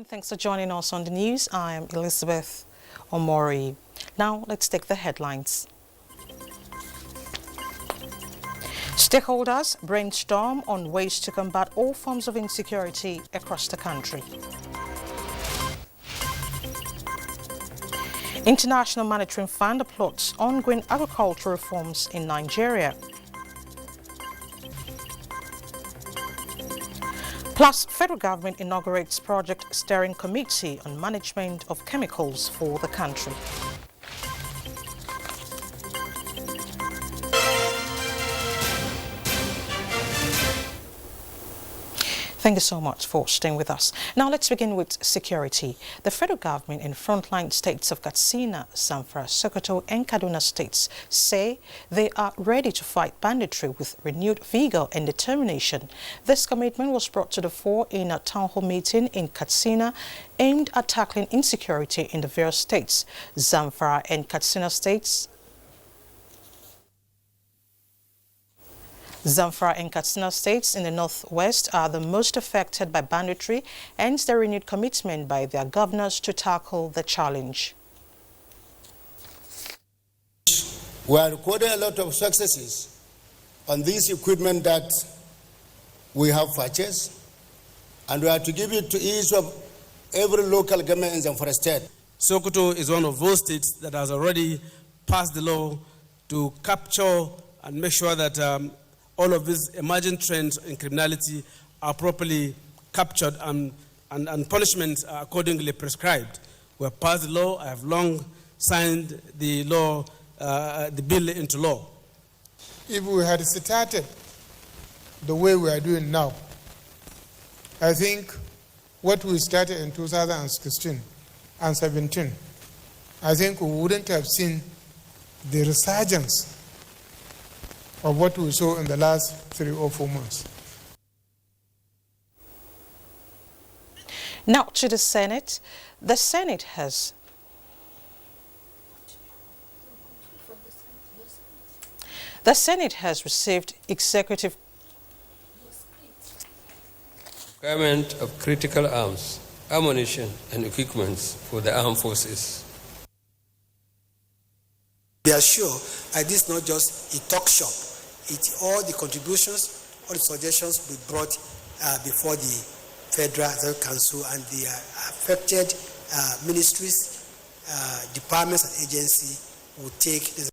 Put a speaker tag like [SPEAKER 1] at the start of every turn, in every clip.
[SPEAKER 1] and thanks for joining us on the news. I am Elizabeth Omori. Now let's take the headlines. Stakeholders brainstorm on ways to combat all forms of insecurity across the country. International Monetary Fund applauds ongoing agricultural reforms in Nigeria. Plus, federal government inaugurates Project Steering Committee on Management of Chemicals for the country. Thank you so much for staying with us. Now let's begin with security. The federal government and frontline states of Katsina, Zamfara, Sokoto and Kaduna states say they are ready to fight banditry with renewed vigor and determination. This commitment was brought to the fore in a town hall meeting in Katsina aimed at tackling insecurity in the various states. Zamfara and Katsina states Zamfara and Katsina states in the northwest are the most affected by banditry, hence the renewed commitment by their governors to tackle the challenge.
[SPEAKER 2] We are recording a lot of successes on this equipment that we have purchased, and we are to give it to each of every local government in Zamfara state.
[SPEAKER 3] Sokoto is one of those states that has already passed the law to capture and make sure that all of these emerging trends in criminality are properly captured and punishments are accordingly prescribed. We have passed the law. I have long signed the law, the bill into law.
[SPEAKER 4] If we had started the way we are doing now, I think what we started in 2016 and 17, I think we wouldn't have seen the resurgence of what we saw in the last 3 or 4 months.
[SPEAKER 1] Now to the Senate. The Senate has received executive
[SPEAKER 5] requirement of critical arms, ammunition and equipments for the armed forces.
[SPEAKER 6] Be assured, this is not just a talk shop. It's all the contributions, all the suggestions will be brought before the Federal Executive Council and the affected ministries, departments and agencies will take this.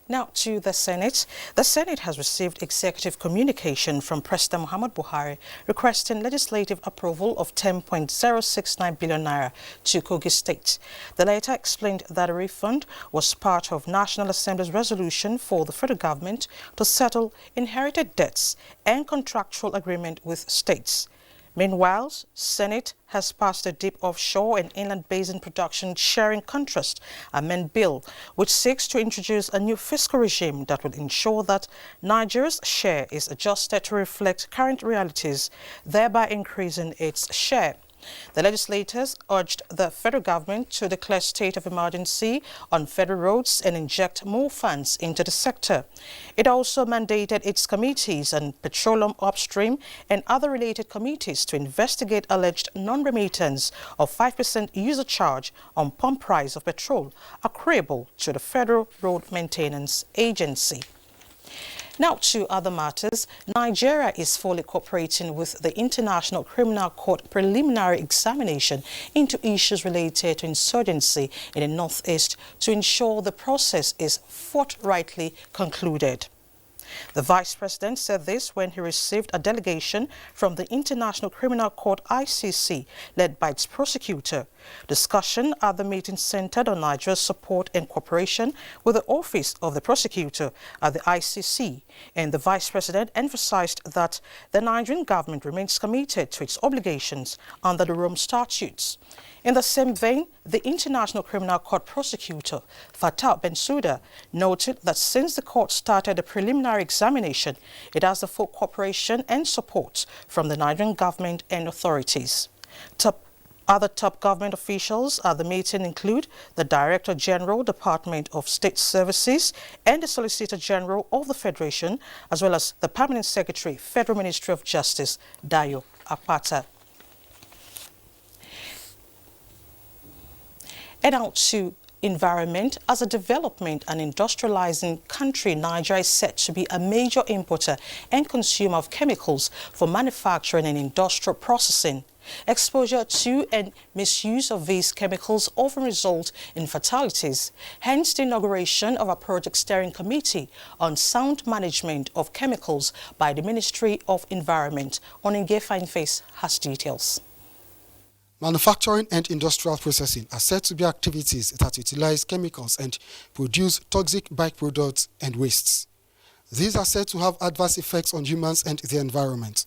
[SPEAKER 1] Now to the Senate. The Senate has received executive communication from President Muhammad Buhari requesting legislative approval of 10.069 billion naira to Kogi State. The letter explained that a refund was part of National Assembly's resolution for the federal government to settle inherited debts and contractual agreement with states. Meanwhile, Senate has passed a Deep Offshore and Inland Basin Production Sharing Contract Amendment Bill, which seeks to introduce a new fiscal regime that will ensure that Nigeria's share is adjusted to reflect current realities, thereby increasing its share. The legislators urged the federal government to declare state of emergency on federal roads and inject more funds into the sector. It also mandated its committees on petroleum upstream and other related committees to investigate alleged non-remittance of 5% user charge on pump price of petrol accruable to the Federal Road Maintenance Agency. Now to other matters. Nigeria is fully cooperating with the International Criminal Court preliminary examination into issues related to insurgency in the Northeast to ensure the process is forthrightly concluded. The Vice President said this when he received a delegation from the International Criminal Court ICC, led by its prosecutor. Discussion at the meeting centered on Nigeria's support and cooperation with the Office of the Prosecutor at the ICC, and the Vice President emphasized that the Nigerian government remains committed to its obligations under the Rome Statutes. In the same vein, the International Criminal Court prosecutor, Fattah Bensouda, noted that since the court started the preliminary examination, it has the full cooperation and support from the Nigerian government and authorities. Other top government officials at the meeting include the Director General, Department of State Services, and the Solicitor General of the Federation, as well as the Permanent Secretary, Federal Ministry of Justice, Dayo Akpata. And out to environment. As a development and industrializing country, Nigeria is set to be a major importer and consumer of chemicals for manufacturing and industrial processing. Exposure to and misuse of these chemicals often result in fatalities. Hence, the inauguration of a project steering committee on sound management of chemicals by the Ministry of Environment. Onenge Fineface has details.
[SPEAKER 7] Manufacturing and industrial processing are said to be activities that utilize chemicals and produce toxic byproducts and wastes. These are said to have adverse effects on humans and the environment.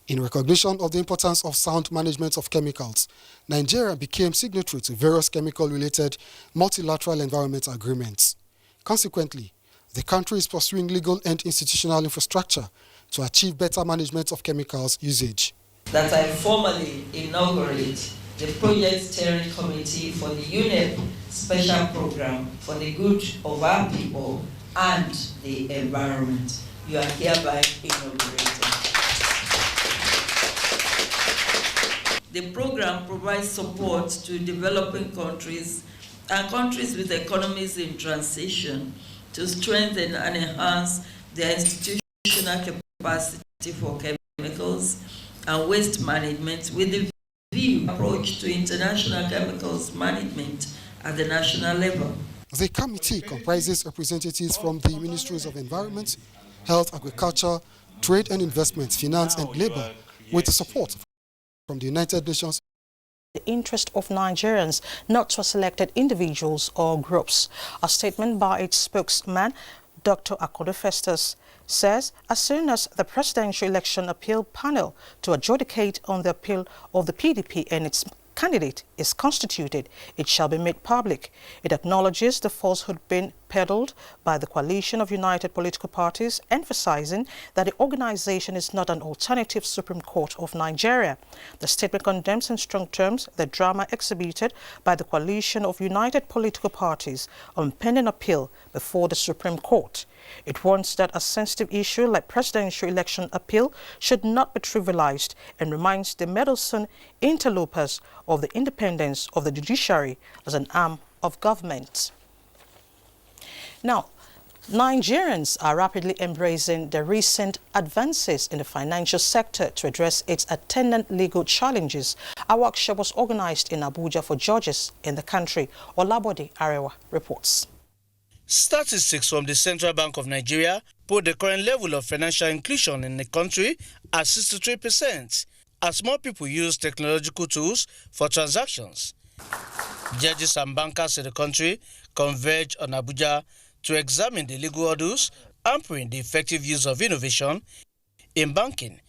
[SPEAKER 7] In recognition of the importance of sound management of chemicals, Nigeria became signatory to various chemical-related multilateral environmental agreements. Consequently, the country is pursuing legal and institutional infrastructure to achieve better management of chemicals usage.
[SPEAKER 8] That I formally inaugurate the Project Steering Committee for the UNEP Special Program for the good of our people and the environment. You are hereby inaugurated. The program provides support to developing countries and countries with economies in transition to strengthen and enhance their institutional capacity for chemicals and waste management with the view approach to international chemicals management at the national level.
[SPEAKER 7] The committee comprises representatives from the Ministries of Environment, Health, Agriculture, Trade and Investment, Finance and Labour, with support from the United Nations.
[SPEAKER 1] The interest of Nigerians, not to selected individuals or groups. A statement by its spokesman, Dr. Akodo Festus, says as soon as the Presidential Election Appeal Panel to adjudicate on the appeal of the PDP and its candidate is constituted, it shall be made public. It acknowledges the falsehood being peddled by the coalition of united political parties, emphasizing that the organization is not an alternative Supreme Court of Nigeria. The statement condemns in strong terms the drama exhibited by the coalition of united political parties on pending appeal before the Supreme Court. It warns that a sensitive issue like presidential election appeal should not be trivialized and reminds the meddlesome interlopers of the independence of the judiciary as an arm of government. Now, Nigerians are rapidly embracing the recent advances in the financial sector to address its attendant legal challenges. A workshop was organized in Abuja for judges in the country. Olabode Arewa reports.
[SPEAKER 9] Statistics from the Central Bank of Nigeria put the current level of financial inclusion in the country at 63%, as more people use technological tools for transactions. Judges and bankers in the country converge on Abuja to examine the legal hurdles hampering the effective use of innovation in banking.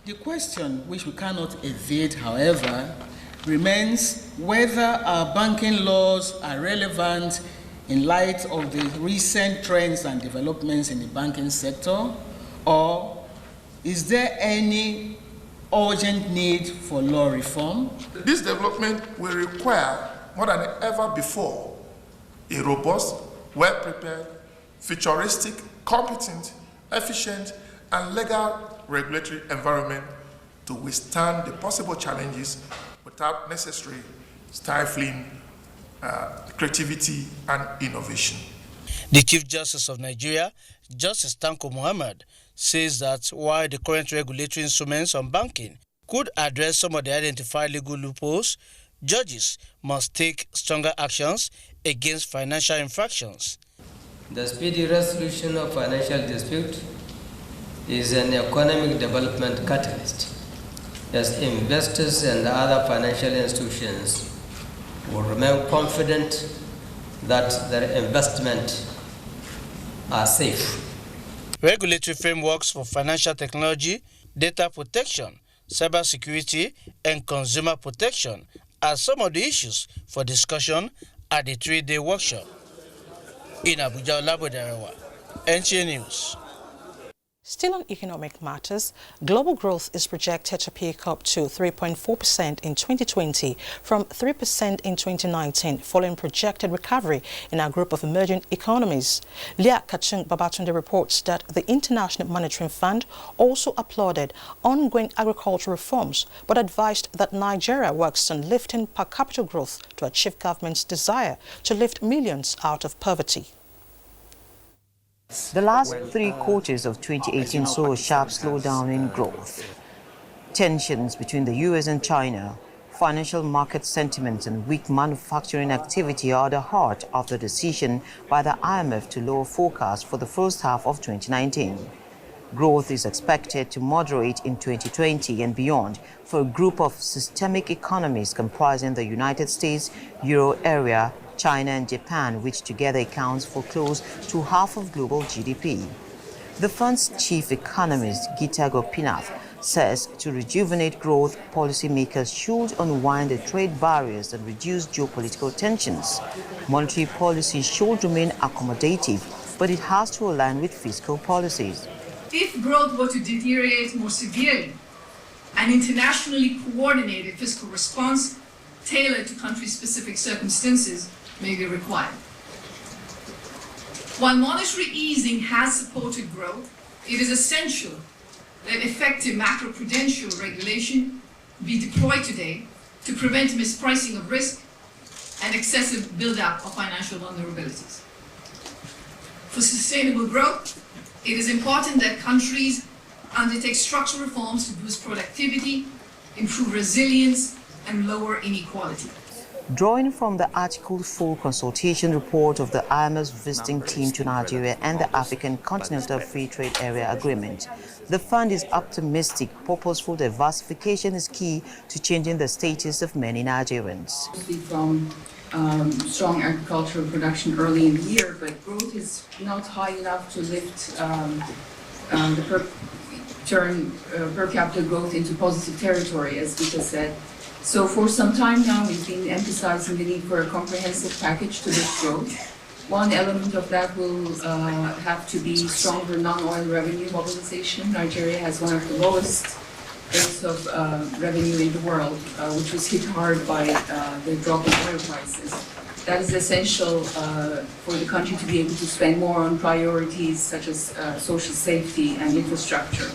[SPEAKER 10] The question which we cannot evade, however, remains whether our banking laws are relevant in light of the recent trends and developments in the banking sector, or is there any urgent need for law reform?
[SPEAKER 11] This development will require, more than ever before, a robust, well-prepared, futuristic, competent, efficient, and legal regulatory environment to withstand the possible challenges without necessary stifling creativity and innovation.
[SPEAKER 9] The Chief Justice of Nigeria, Justice Tanko Muhammad, says that while the current regulatory instruments on banking could address some of the identified legal loopholes, judges must take stronger actions against financial infractions.
[SPEAKER 5] The speedy resolution of financial dispute is an economic development catalyst, as investors and other financial institutions will remain confident that their investment are safe.
[SPEAKER 9] Regulatory frameworks for financial technology, data protection, cybersecurity, and consumer protection are some of the issues for discussion at the 3-day workshop. In Abuja, Olabode Arewa, NTA News.
[SPEAKER 1] Still on economic matters, global growth is projected to pick up to 3.4% in 2020 from 3% in 2019, following projected recovery in our group of emerging economies. Lia Kachung Babatunde reports that the International Monetary Fund also applauded ongoing agricultural reforms, but advised that Nigeria works on lifting per capita growth to achieve government's desire to lift millions out of poverty.
[SPEAKER 12] The last 3 quarters of 2018 saw a sharp slowdown in growth. Tensions between the US and China, financial market sentiments and weak manufacturing activity are the heart of the decision by the IMF to lower forecast for the first half of 2019. Growth is expected to moderate in 2020 and beyond for a group of systemic economies comprising the United States, Euro area, China and Japan, which together accounts for close to half of global GDP. The fund's chief economist, Gita Gopinath, says to rejuvenate growth, policymakers should unwind the trade barriers and reduce geopolitical tensions. Monetary policy should remain accommodative, but it has to align with fiscal policies.
[SPEAKER 13] If growth were to deteriorate more severely, an internationally coordinated fiscal response tailored to country-specific circumstances may be required. While monetary easing has supported growth, it is essential that effective macroprudential regulation be deployed today to prevent mispricing of risk and excessive buildup of financial vulnerabilities. For sustainable growth, it is important that countries undertake structural reforms to boost productivity, improve resilience, and lower inequality.
[SPEAKER 12] Drawing from the Article 4 consultation report of the IMF's visiting team to Nigeria and the African Continental Free Trade Area Agreement, the fund is optimistic purposeful diversification is key to changing the status of many Nigerians.
[SPEAKER 14] From strong agricultural production early in the year, but growth is not high enough to lift the per capita growth into positive territory, as Vita said. So for some time now, we've been emphasizing the need for a comprehensive package to lift growth. One element of that will have to be stronger non-oil revenue mobilization. Nigeria has one of the lowest rates of revenue in the world, which was hit hard by the drop in oil prices. That is essential for the country to be able to spend more on priorities such as social safety and infrastructure.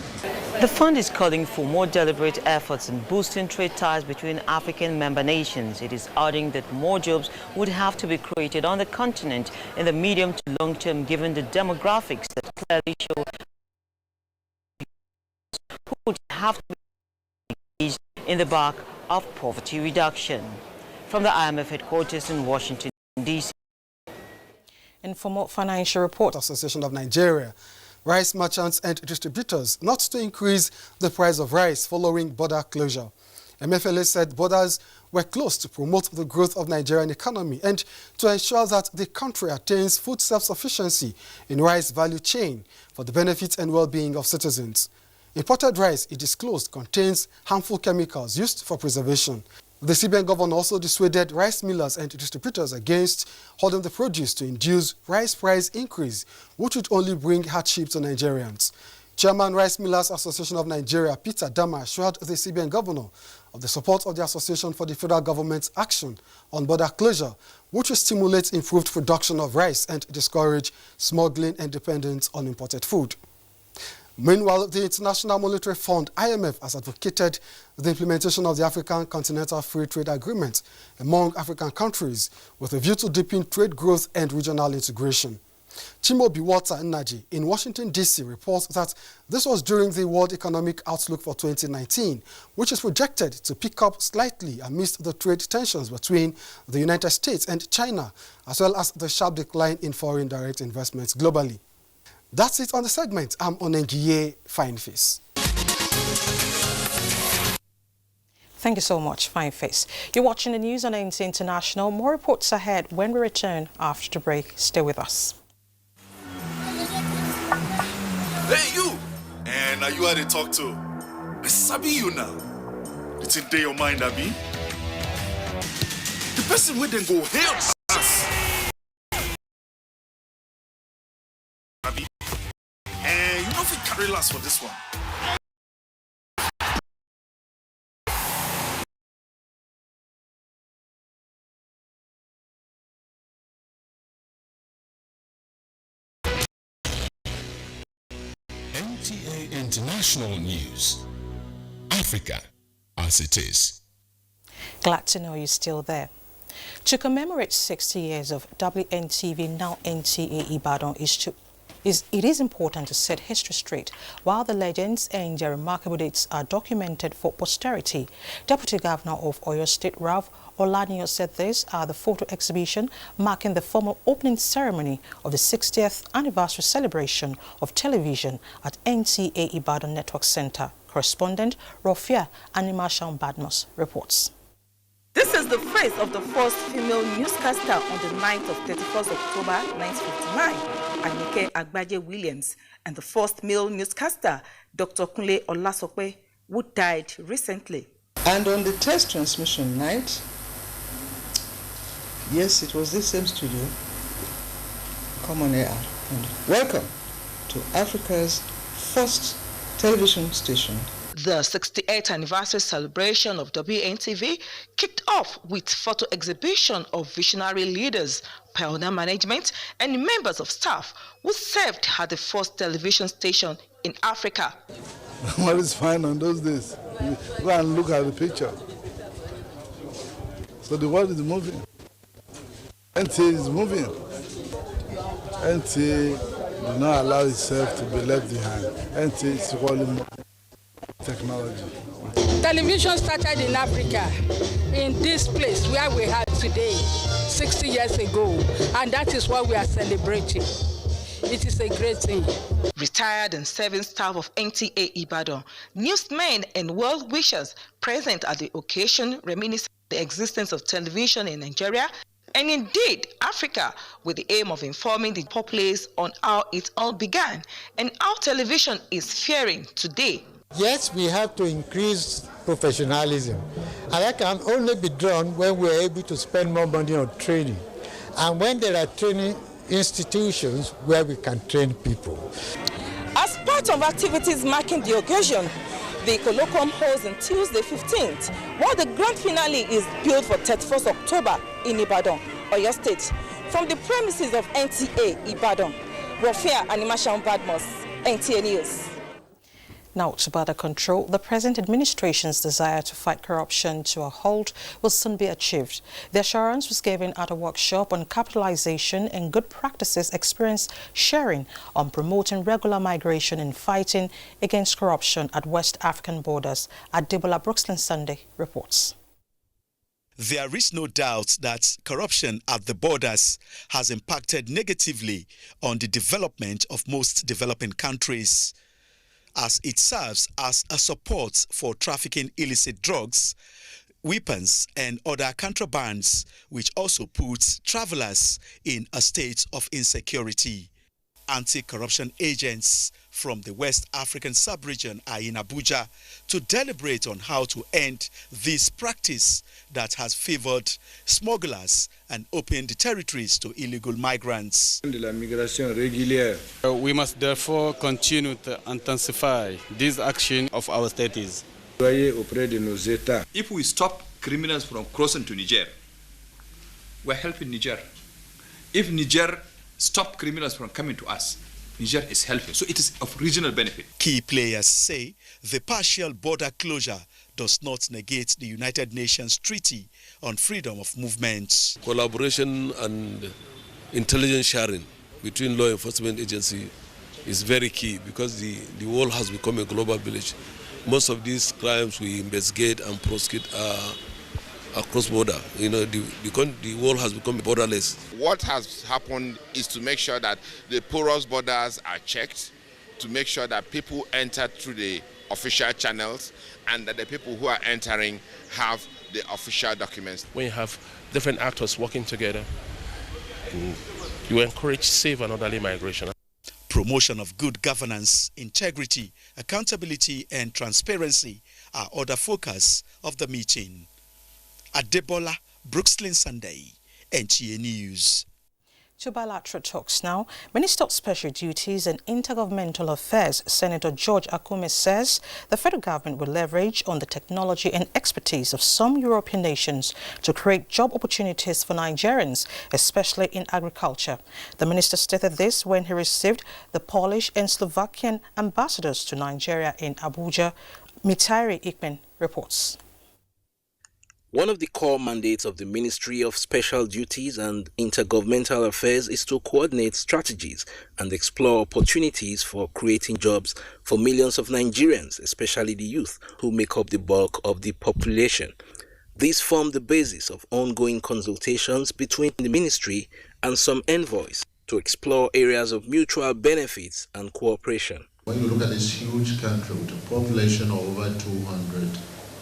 [SPEAKER 12] The fund is calling for more deliberate efforts in boosting trade ties between African member nations. It is adding that more jobs would have to be created on the continent in the medium to long term, given the demographics that clearly show who would have to be engaged in the bark of poverty reduction. From the IMF headquarters in Washington, D.C.
[SPEAKER 1] And for more financial report,
[SPEAKER 7] Association of Nigeria, rice merchants and distributors not to increase the price of rice following border closure. MFLA said borders were closed to promote the growth of Nigerian economy and to ensure that the country attains food self-sufficiency in rice value chain for the benefit and well-being of citizens. Imported rice, it disclosed, contains harmful chemicals used for preservation. The CBN governor also dissuaded rice millers and distributors against holding the produce to induce rice price increase, which would only bring hardship to Nigerians. Chairman Rice Millers Association of Nigeria, Peter Dama, assured the CBN governor of the support of the association for the federal government's action on border closure, which will stimulate improved production of rice and discourage smuggling and dependence on imported food. Meanwhile, the International Monetary Fund, IMF, has advocated the implementation of the African Continental Free Trade Agreement among African countries with a view to deepen trade growth and regional integration. Chimobi Walter Nnaji in Washington, D.C. reports that this was during the World Economic Outlook for 2019, which is projected to pick up slightly amidst the trade tensions between the United States and China, as well as the sharp decline in foreign direct investments globally. That's it on the segment. I'm Onengiye Fineface.
[SPEAKER 1] Thank you so much, Fineface. You're watching the news on ANC International. More reports ahead when we return after the break. Stay with us.
[SPEAKER 15] Hey, you! And are you how they talk to? I sabi you now. It's in your mind, Abi. The person with them go help us. And you know if you carry glass for this one.
[SPEAKER 16] NTA International News. Africa as it is.
[SPEAKER 1] Glad to know you're still there. To commemorate 60 years of WNTV, now NTA Ibadan, it is important to set history straight while the legends and their remarkable dates are documented for posterity. Deputy Governor of Oyo State, Ralph Olaniyan, said this at the photo exhibition marking the formal opening ceremony of the 60th anniversary celebration of television at NTA Ibadan Network Center. Correspondent Rofia Animashan Badmos reports.
[SPEAKER 17] This is the face of the first female newscaster on the night of 31st October 1959, Anike Agbaje Williams, and the first male newscaster, Dr. Kunle Olasope, who died recently.
[SPEAKER 18] And on the test transmission night, yes, it was this same studio, come on air, and welcome to Africa's first television station.
[SPEAKER 17] The 68th anniversary celebration of WNTV kicked off with photo exhibition of visionary leaders, pioneer management, and members of staff who served at the first television station in Africa.
[SPEAKER 19] What is fine on those days? Go and look at the picture. So the world is moving. NTA is moving. NTA do not allow itself to be left behind. NTA is equally more technology.
[SPEAKER 20] Television started in Africa, in this place where we are today, 60 years ago, and that is what we are celebrating. It is a great thing.
[SPEAKER 17] Retired and serving staff of NTA Ibadan, newsmen and well-wishers present at the occasion reminisced the existence of television in Nigeria and indeed Africa, with the aim of informing the populace on how it all began and how television is faring today.
[SPEAKER 21] Yes, we have to increase professionalism, and that can only be done when we are able to spend more money on training, and when there are training institutions where we can train people.
[SPEAKER 17] As part of activities marking the occasion, the colloquium holds on Tuesday 15th, while the grand finale is billed for 31st October in Ibadan, Oyo State. From the premises of NTA Ibadan, Rofia Animashan Badmos, NTA News.
[SPEAKER 1] Now to border control, the present administration's desire to fight corruption to a halt will soon be achieved. The assurance was given at a workshop on capitalization and good practices experience sharing on promoting regular migration and fighting against corruption at West African borders. Adebola Brooksland Sunday reports.
[SPEAKER 22] There is no doubt that corruption at the borders has impacted negatively on the development of most developing countries, as it serves as a support for trafficking illicit drugs, weapons and other contrabands, which also puts travelers in a state of insecurity. Anti-corruption agents from the West African sub-region are in Abuja to deliberate on how to end this practice that has favored smugglers and opened the territories to illegal migrants.
[SPEAKER 3] We must therefore continue to intensify this action of our states.
[SPEAKER 23] If we stop criminals from crossing to Niger, we're helping Niger. If Niger stop criminals from coming to us, Niger is helping. So it is of regional benefit.
[SPEAKER 22] Key players say the partial border closure does not negate the United Nations Treaty on Freedom of Movement.
[SPEAKER 24] Collaboration and intelligence sharing between law enforcement agencies is very key because the world has become a global village. Most of these crimes we investigate and prosecute are across border. You know, the world has become borderless.
[SPEAKER 25] What has happened is to make sure that the porous borders are checked, to make sure that people enter through the official channels and that the people who are entering have the official documents.
[SPEAKER 26] When you have different actors working together, you encourage safe and orderly migration.
[SPEAKER 22] Promotion of good governance, integrity, accountability and transparency are other focus of the meeting. Adebola Brooksland Sunday, NTA News.
[SPEAKER 1] To bilateral talks now. Minister of Special Duties and Intergovernmental Affairs, Senator George Akume, says the federal government will leverage on the technology and expertise of some European nations to create job opportunities for Nigerians, especially in agriculture. The minister stated this when he received the Polish and Slovakian ambassadors to Nigeria in Abuja. Mitairi Ikmen reports.
[SPEAKER 2] One of the core mandates of the Ministry of Special Duties and Intergovernmental Affairs is to coordinate strategies and explore opportunities for creating jobs for millions of Nigerians, especially the youth, who make up the bulk of the population. These form the basis of ongoing consultations between the ministry and some envoys to explore areas of mutual benefits and cooperation.
[SPEAKER 4] When you look at this huge country with a population of over 200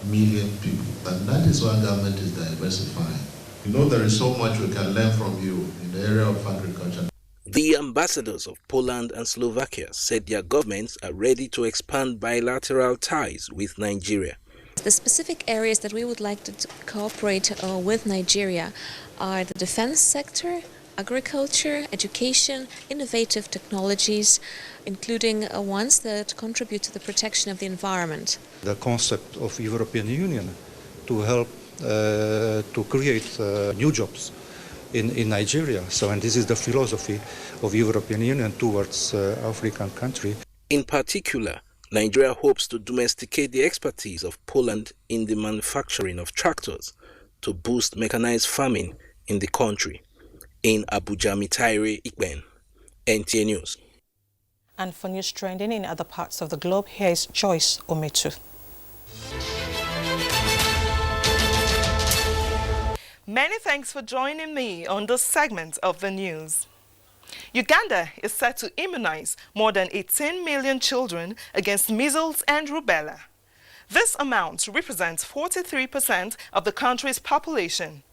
[SPEAKER 4] million people, and that is why government is diversifying. You know, there is so much we can learn from you in the area of agriculture.
[SPEAKER 2] The ambassadors of Poland and Slovakia said their governments are ready to expand bilateral ties with Nigeria.
[SPEAKER 6] The specific areas that we would like to cooperate with Nigeria are the defense sector, agriculture, education, innovative technologies, including ones that contribute to the protection of the environment.
[SPEAKER 8] The concept of European Union to help to create new jobs in Nigeria. And this is the philosophy of European Union towards African country.
[SPEAKER 2] In particular, Nigeria hopes to domesticate the expertise of Poland in the manufacturing of tractors to boost mechanized farming in the country. In Abuja, Mitairi Ikben, NTA News.
[SPEAKER 1] And for news trending in other parts of the globe, here is Joyce Ometu.
[SPEAKER 10] Many thanks for joining me on this segment of the news. Uganda is set to immunize more than 18 million children against measles and rubella. This amount represents 43% of the country's population.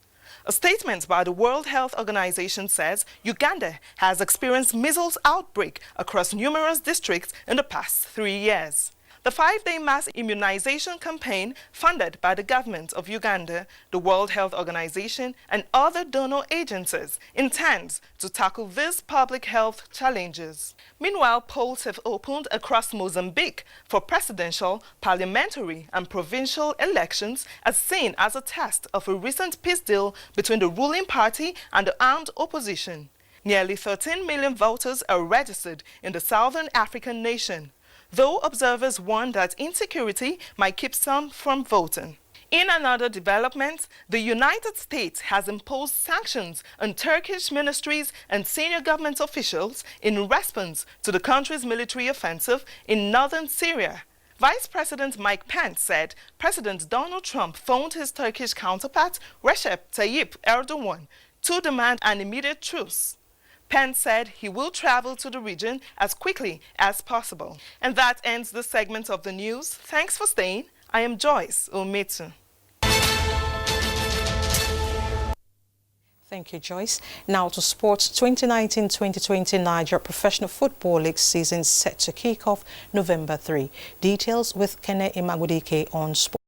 [SPEAKER 10] A statement by the World Health Organization says Uganda has experienced measles outbreak across numerous districts in the past 3 years. The 5-day mass immunization campaign funded by the government of Uganda, the World Health Organization, and other donor agencies intends to tackle these public health challenges. Meanwhile, polls have opened across Mozambique for presidential, parliamentary, and provincial elections as seen as a test of a recent peace deal between the ruling party and the armed opposition. Nearly 13 million voters are registered in the Southern African nation, though observers warn that insecurity might keep some from voting. In another development, the United States has imposed sanctions on Turkish ministries and senior government officials in response to the country's military offensive in northern Syria. Vice President Mike Pence said President Donald Trump phoned his Turkish counterpart Recep Tayyip Erdogan to demand an immediate truce. Pence said he will travel to the region as quickly as possible. And that ends this segment of the news. Thanks for staying. I am Joyce Ometu.
[SPEAKER 1] Thank you, Joyce. Now to sports. 2019-2020 Nigeria Professional Football League season set to kick off November 3. Details with Kene Imagudike on sports.